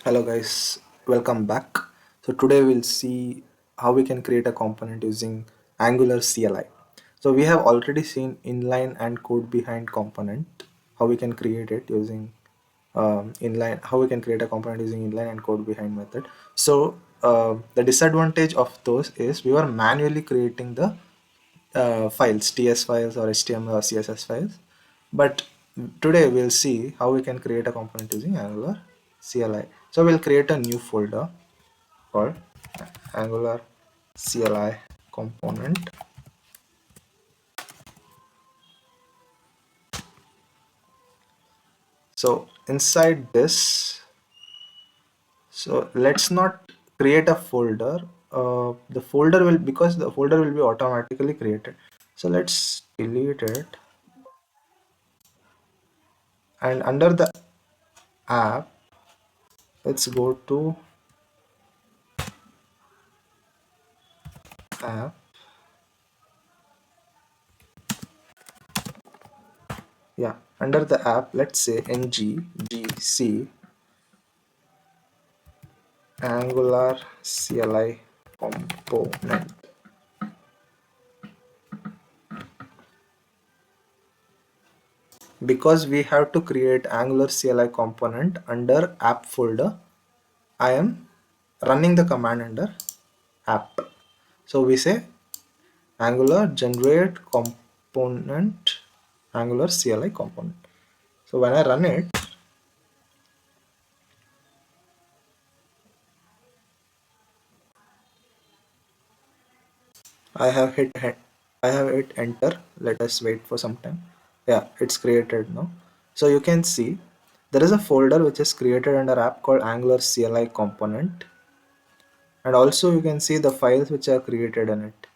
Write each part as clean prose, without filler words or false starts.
Hello guys, welcome back. So today we'll see how we can create a component using Angular CLI. So we have already seen inline and code behind component, how we can create it using inline, how we can create a component using inline and code behind method. So the disadvantage of those is we were manually creating the files, TS files or HTML or CSS files. But today we'll see how we can create a component using Angular CLI. So we'll create a new folder called Angular CLI component. So inside this, so let's not create a folder. The folder will, because the folder will be automatically created. So let's delete it, and under the app, let's go to app. Yeah, under the app, let's say nggc Angular CLI component. Because we have to create Angular CLI component under app folder, I am running the command under app. So we say Angular generate component Angular CLI component. So when I run it, I have hit enter. Let us wait for some time. Yeah, it's created now. So you can see there is a folder which is created under app called Angular CLI component, and also you can see the files which are created in it.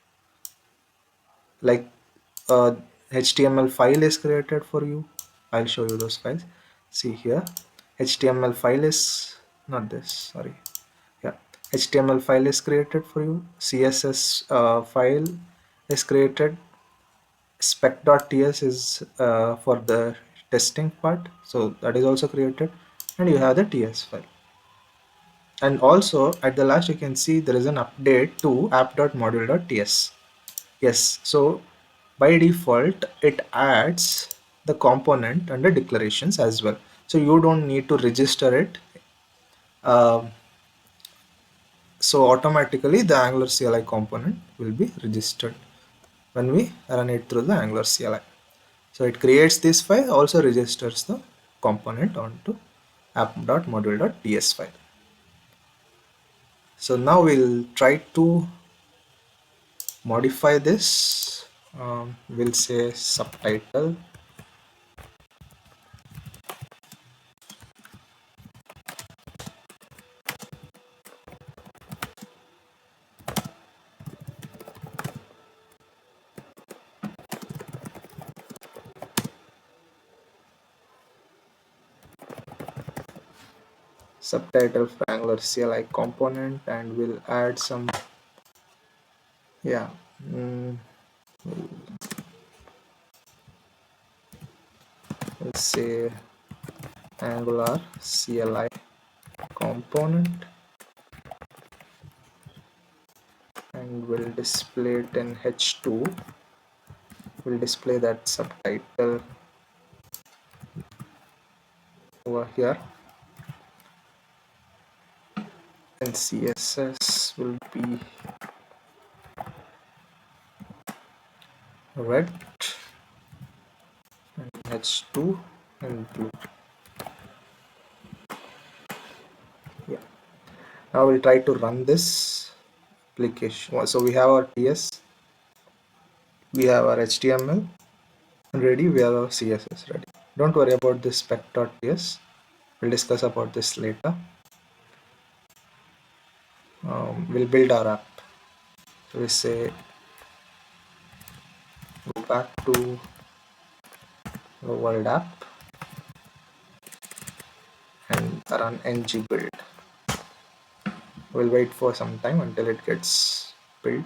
Like HTML file is created for you. I'll show you those files. See here, HTML file is not this. Sorry. Yeah, HTML file is created for you. CSS file is created. Spec.ts is for the testing part, so that is also created, and you have the ts file. And also at the last you can see there is an update to app.module.ts. Yes, so by default it adds the component under declarations as well, so you don't need to register it. Um so automatically the Angular CLI component will be registered when we run it through the Angular CLI. So it creates this file, also registers the component onto app.module.ts file. So now we'll try to modify this. We'll say subtitle. Subtitle for Angular CLI component, and we'll add some, yeah, we'll say Angular CLI component, and we'll display it in h2. We'll display that subtitle over here, and CSS will be red, and h2 and blue. Yeah, now we'll try to run this application. So we have our ts, we have our html ready, we have our css ready. Don't worry about this spec.ts, we'll discuss about this later. We'll build our app. So we say go back to the world app and run ng build. We'll wait for some time until it gets built.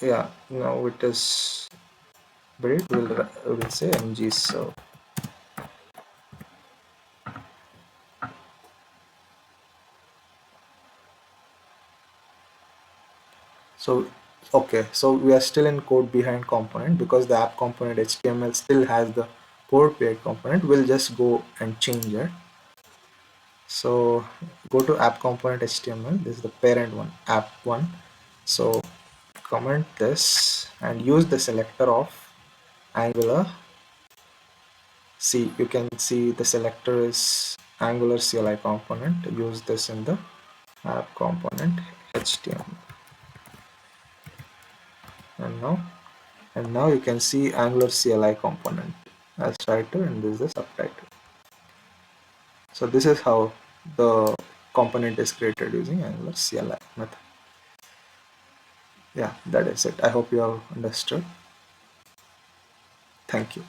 Yeah, now it is built. We'll say ng serve. So okay, so we are still in code behind component because the app component HTML still has the code behind component. We'll just go and change it. So go to app component HTML. This is the parent one, app one. So comment this and use the selector of Angular. See, you can see the selector is Angular CLI component. Use this in the app component HTML. And now you can see Angular CLI component as title, and this is the subtitle. So this is how the component is created using Angular CLI method. Yeah, that is it. I hope you have understood. Thank you.